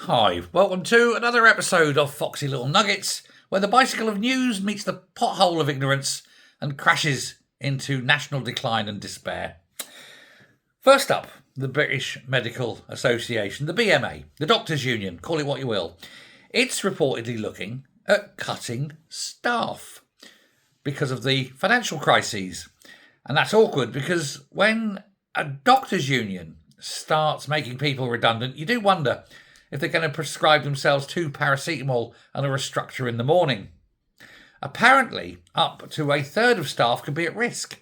Hi, welcome to another episode of Foxy Little Nuggets, where the bicycle of news meets the pothole of ignorance and crashes into national decline and despair. First up, the British Medical Association, the BMA, the Doctors' Union, call it what you will. It's reportedly looking at cutting staff because of the financial crises. And that's awkward because when a doctors' union starts making people redundant, you do wonder if they're going to prescribe themselves 2 paracetamol and a restructure in the morning. Apparently, up to a third of staff could be at risk.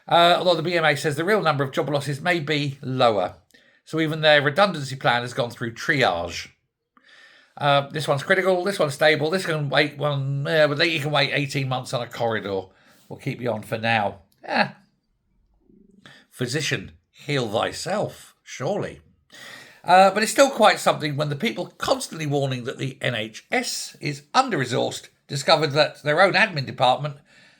Although the BMA says the real number of job losses may be lower. So even their redundancy plan has gone through triage. This one's critical, this one's stable, this can wait but you can wait 18 months on a corridor. We'll keep you on for now. Physician, heal thyself, surely. But it's still quite something when the people constantly warning that the NHS is under-resourced discovered that their own admin department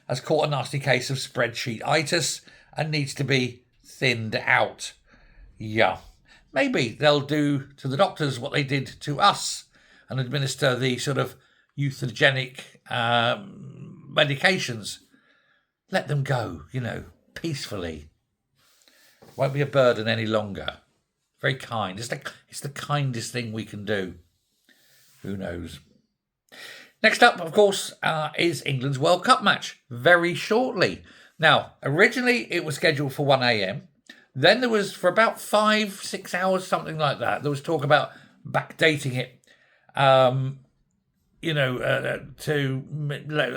has caught a nasty case of spreadsheet-itis and needs to be thinned out. Yeah, maybe they'll do to the doctors what they did to us and administer the sort of euthanogenic medications. Let them go, peacefully. Won't be a burden any longer. Very kind. It's the kindest thing we can do. Who knows? Next up, of course, is England's World Cup match, very shortly. Now, originally it was scheduled for 1 a.m. Then there was, for about 5-6 hours, something like that, there was talk about backdating it, to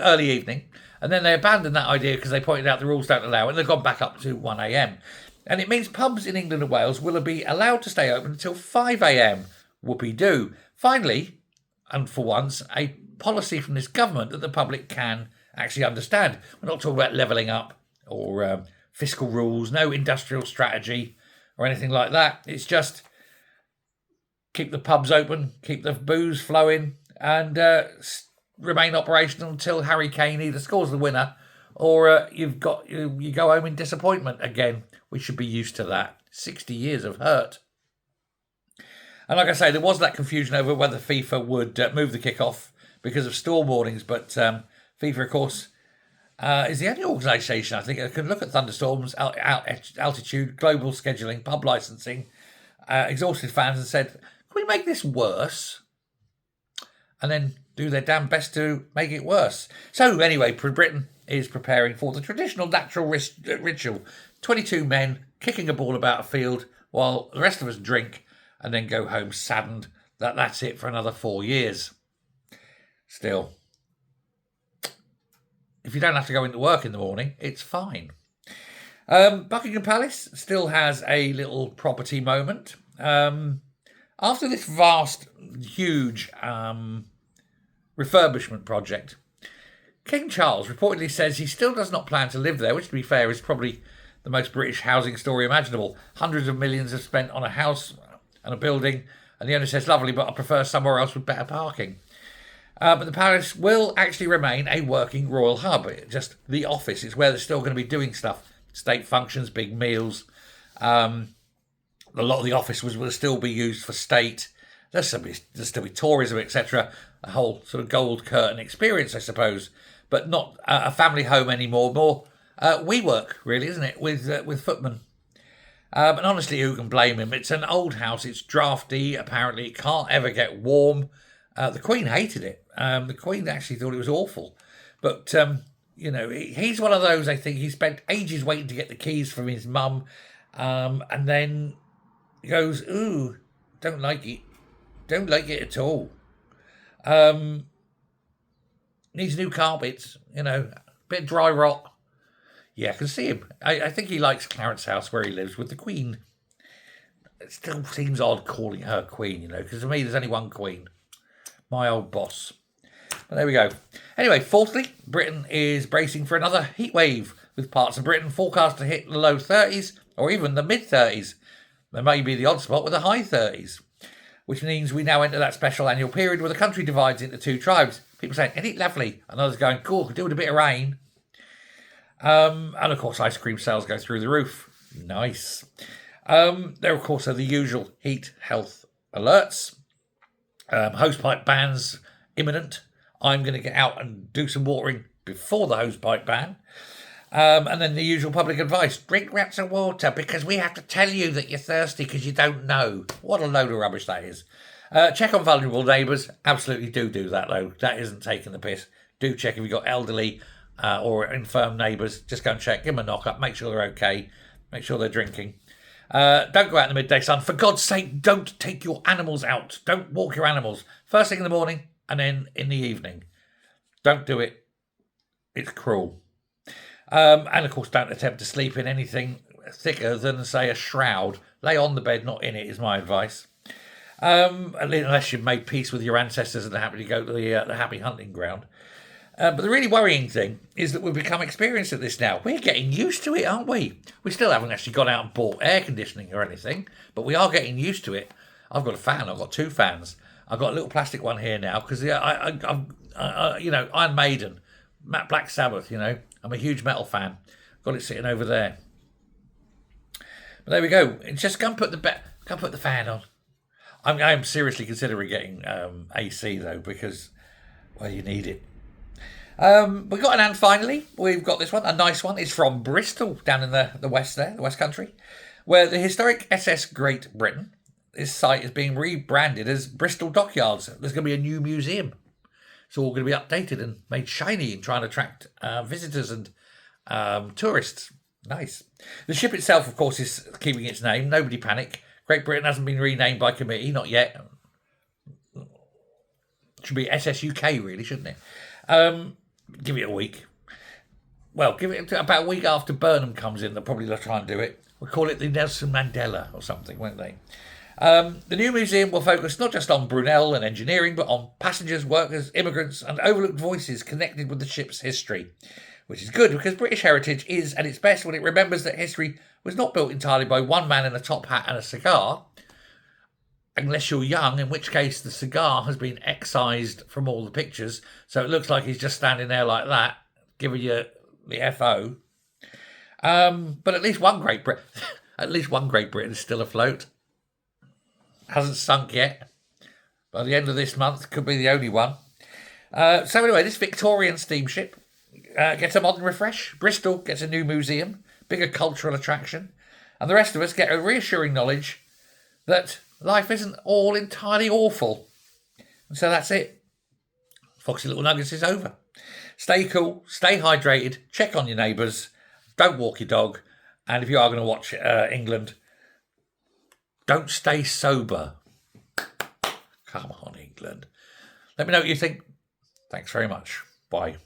early evening. And then they abandoned that idea because they pointed out the rules don't allow it, and they've gone back up to 1 a.m. And it means pubs in England and Wales will be allowed to stay open until 5 a.m. Whoopee-doo. Finally, and for once, a policy from this government that the public can actually understand. We're not talking about levelling up or fiscal rules, no industrial strategy or anything like that. It's just keep the pubs open, keep the booze flowing, and remain operational until Harry Kane either scores the winner or you go home in disappointment again. We should be used to that. 60 years of hurt. And like I say, there was that confusion over whether FIFA would move the kickoff because of storm warnings. But FIFA, of course, is the only organisation, I think, that can look at thunderstorms, altitude, global scheduling, pub licensing, exhausted fans and said, can we make this worse? And then do their damn best to make it worse. So anyway, Britain is preparing for the traditional natural ritual. 22 men kicking a ball about a field while the rest of us drink and then go home saddened that that's it for another 4 years. Still, if you don't have to go into work in the morning, it's fine. Buckingham Palace still has a little property moment. After this vast, huge refurbishment project, King Charles reportedly says he still does not plan to live there, which, to be fair, is probably the most British housing story imaginable. Hundreds of millions are spent on a house and a building, and the owner says, lovely, but I prefer somewhere else with better parking. But the palace will actually remain a working royal hub. Just the office is where they're still going to be doing stuff. State functions, big meals. A lot of the office will still be used for state. There'll still be tourism, etc. A whole sort of gold curtain experience, I suppose. But not a family home anymore. More WeWork, really, isn't it? With footmen. And honestly, who can blame him? It's an old house. It's drafty. Apparently, it can't ever get warm. The Queen hated it. The Queen actually thought it was awful. But, he's one of those, I think, he spent ages waiting to get the keys from his mum. And then goes, ooh, don't like it. Don't like it at all. Needs new carpets, bit dry rot. Yeah, I can see him. I think he likes Clarence House where he lives with the Queen. It still seems odd calling her Queen, because to me there's only one Queen. My old boss. But there we go. Anyway, fourthly, Britain is bracing for another heat wave, with parts of Britain forecast to hit the low 30s or even the mid 30s. There may be the odd spot with the high 30s, which means we now enter that special annual period where the country divides into 2 tribes. People saying, isn't it lovely? And others going, cool, could do with a bit of rain. And of course, ice cream sales go through the roof. Nice. There, of course, are the usual heat health alerts. Hosepipe ban's imminent. I'm going to get out and do some watering before the hosepipe ban. And then the usual public advice: drink lots of water because we have to tell you that you're thirsty because you don't know. What a load of rubbish that is. Check on vulnerable neighbours. Absolutely do that, though. That isn't taking the piss. Do check if you've got elderly or infirm neighbours. Just go and check. Give them a knock up. Make sure they're okay. Make sure they're drinking. Don't go out in the midday sun. For God's sake, don't take your animals out. Don't walk your animals. First thing in the morning and then in the evening. Don't do it. It's cruel. And of course, don't attempt to sleep in anything thicker than, say, a shroud. Lay on the bed, not in it, is my advice. Unless you've made peace with your ancestors and are happy to go to the happy hunting ground. But the really worrying thing is that we've become experienced at this now. We're getting used to it, aren't we? We still haven't actually gone out and bought air conditioning or anything, but we are getting used to it. I've got a fan. I've got 2 fans. I've got a little plastic one here now because Iron Maiden, Black Sabbath. I'm a huge metal fan. Got it sitting over there. But there we go. Just go and put the fan on. I'm seriously considering getting AC though because, well, you need it. We've got an and finally. We've got this one, a nice one. It's from Bristol, down in the west there, the West Country, where the historic SS Great Britain, this site is being rebranded as Bristol Dockyards. There's going to be a new museum. It's all going to be updated and made shiny and trying to attract visitors and tourists. Nice. The ship itself, of course, is keeping its name. Nobody panic. Great Britain hasn't been renamed by committee, not yet. Should be SS UK, really, shouldn't it? Give it a week. Well, give it about a week after Burnham comes in. They'll probably try and do it. We'll call it the Nelson Mandela or something, won't they? The new museum will focus not just on Brunel and engineering, but on passengers, workers, immigrants, and overlooked voices connected with the ship's history, which is good because British heritage is at its best when it remembers that history was not built entirely by one man in a top hat and a cigar, unless you're young, in which case the cigar has been excised from all the pictures, so it looks like he's just standing there like that, giving you the FO. But at least one Great Britain is still afloat. Hasn't sunk yet. By the end of this month, could be the only one. So anyway, this Victorian steamship gets a modern refresh. Bristol gets a new museum, bigger cultural attraction, and the rest of us get a reassuring knowledge that life isn't all entirely awful. And so that's it. Foxy Little Nuggets is over. Stay cool, stay hydrated, check on your neighbours, don't walk your dog, and if you are going to watch England, don't stay sober. Come on, England. Let me know what you think. Thanks very much. Bye.